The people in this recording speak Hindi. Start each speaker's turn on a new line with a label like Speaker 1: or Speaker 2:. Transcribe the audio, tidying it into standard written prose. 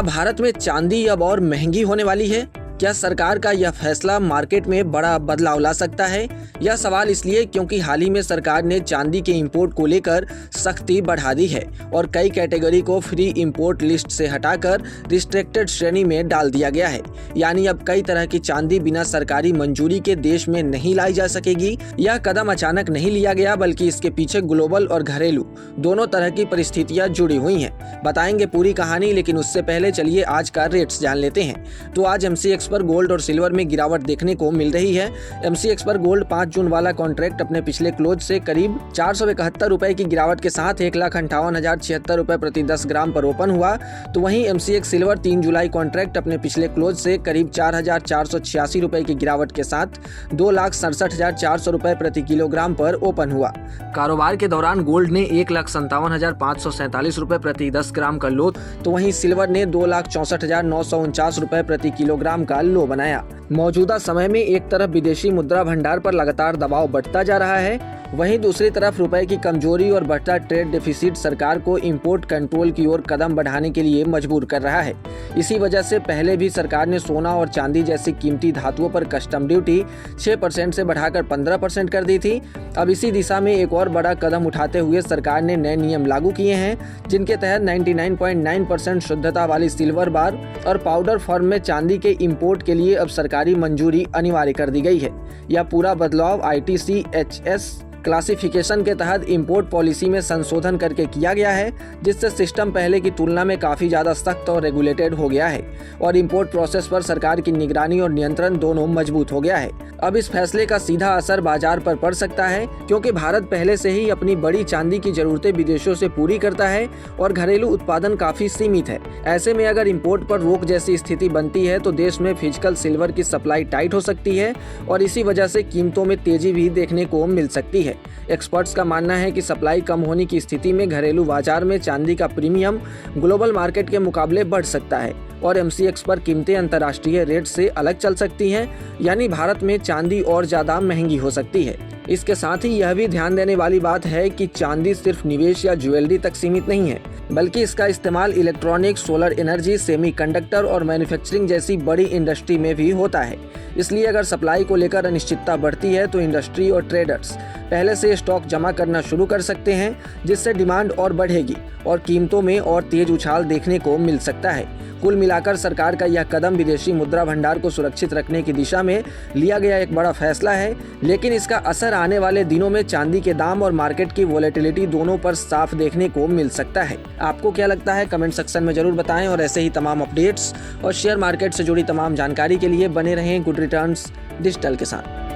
Speaker 1: भारत में चांदी अब और महंगी होने वाली है? क्या सरकार का यह फैसला मार्केट में बड़ा बदलाव ला सकता है? यह सवाल इसलिए क्योंकि हाल ही में सरकार ने चांदी के इंपोर्ट को लेकर सख्ती बढ़ा दी है और कई कैटेगरी को फ्री इंपोर्ट लिस्ट से हटाकर रिस्ट्रिक्टेड श्रेणी में डाल दिया गया है। यानी अब कई तरह की चांदी बिना सरकारी मंजूरी के देश में नहीं लाई जा सकेगी। यह कदम अचानक नहीं लिया गया, बल्कि इसके पीछे ग्लोबल और घरेलू दोनों तरह की परिस्थितियां जुड़ी हुई हैं। बताएंगे पूरी कहानी, लेकिन उससे पहले चलिए आज का रेट्स जान लेते हैं। तो आज MCX पर गोल्ड और सिल्वर में गिरावट देखने को मिल रही है। MCX पर गोल्ड 5 जून वाला कॉन्ट्रैक्ट अपने पिछले क्लोज से करीब 471 रुपए की गिरावट के साथ 1,58,076 रुपए प्रति 10 ग्राम पर ओपन हुआ। तो वहीं MCX सिल्वर 3 जुलाई कॉन्ट्रैक्ट अपने पिछले क्लोज से करीब 4,486 रुपए की गिरावट के साथ 2,67,400 रुपए प्रति किलोग्राम पर ओपन हुआ। कारोबार के दौरान गोल्ड ने 1,57,547 रुपए प्रति 10 ग्राम का लो, तो वहीं सिल्वर ने 2,64,949 रुपए प्रति किलोग्राम का लो बनाया। मौजूदा समय में एक तरफ विदेशी मुद्रा भंडार पर लगातार दबाव बढ़ता जा रहा है, वहीं दूसरी तरफ रुपए की कमजोरी और बढ़ता ट्रेड डेफिसिट सरकार को इंपोर्ट कंट्रोल की ओर कदम बढ़ाने के लिए मजबूर कर रहा है। इसी वजह से पहले भी सरकार ने सोना और चांदी जैसी कीमती धातुओं पर कस्टम ड्यूटी 6% से बढ़ाकर 15% कर दी थी। अब इसी दिशा में एक और बड़ा कदम उठाते हुए सरकार ने नए नियम लागू किए हैं, जिनके तहत 99.9% शुद्धता वाली सिल्वर बार और पाउडर फॉर्म में चांदी के इंपोर्ट के लिए अब सरकारी मंजूरी अनिवार्य कर दी गई है। यह पूरा बदलाव ITC-HS क्लासिफिकेशन के तहत इंपोर्ट पॉलिसी में संशोधन करके किया गया है, जिससे सिस्टम पहले की तुलना में काफ़ी ज़्यादा सख्त और रेगुलेटेड हो गया है और इंपोर्ट प्रोसेस पर सरकार की निगरानी और नियंत्रण दोनों मजबूत हो गया है। अब इस फैसले का सीधा असर बाजार पर पड़ सकता है, क्योंकि भारत पहले से ही अपनी बड़ी चांदी की जरूरतें विदेशों से पूरी करता है और घरेलू उत्पादन काफ़ी सीमित है। ऐसे में अगर इंपोर्ट पर रोक जैसी स्थिति बनती है तो देश में फिजिकल सिल्वर की सप्लाई टाइट हो सकती है और इसी वजह से कीमतों में तेजी भी देखने को मिल सकती है। एक्सपर्ट्स का मानना है कि सप्लाई कम होने की स्थिति में घरेलू बाजार में चांदी का प्रीमियम ग्लोबल मार्केट के मुकाबले बढ़ सकता है और MCX पर कीमतें अंतर्राष्ट्रीय रेट से अलग चल सकती हैं, यानी भारत में चांदी और ज़्यादा महंगी हो सकती है। इसके साथ ही यह भी ध्यान देने वाली बात है कि चांदी सिर्फ निवेश या ज्वेलरी तक सीमित नहीं है, बल्कि इसका इस्तेमाल इलेक्ट्रॉनिक्स, सोलर एनर्जी, सेमीकंडक्टर और मैन्युफैक्चरिंग जैसी बड़ी इंडस्ट्री में भी होता है। इसलिए अगर सप्लाई को लेकर अनिश्चितता बढ़ती है तो इंडस्ट्री और ट्रेडर्स पहले से स्टॉक जमा करना शुरू कर सकते हैं, जिससे डिमांड और बढ़ेगी और कीमतों में और तेज उछाल देखने को मिल सकता है। कुल मिलाकर सरकार का यह कदम विदेशी मुद्रा भंडार को सुरक्षित रखने की दिशा में लिया गया एक बड़ा फैसला है, लेकिन इसका असर आने वाले दिनों में चांदी के दाम और मार्केट की वोलेटिलिटी दोनों पर साफ देखने को मिल सकता है। आपको क्या लगता है? कमेंट सेक्शन में जरूर बताएं और ऐसे ही तमाम अपडेट्स और शेयर मार्केट से जुड़ी तमाम जानकारी के लिए बने रहें गुड रिटर्न्स डिजिटल के साथ।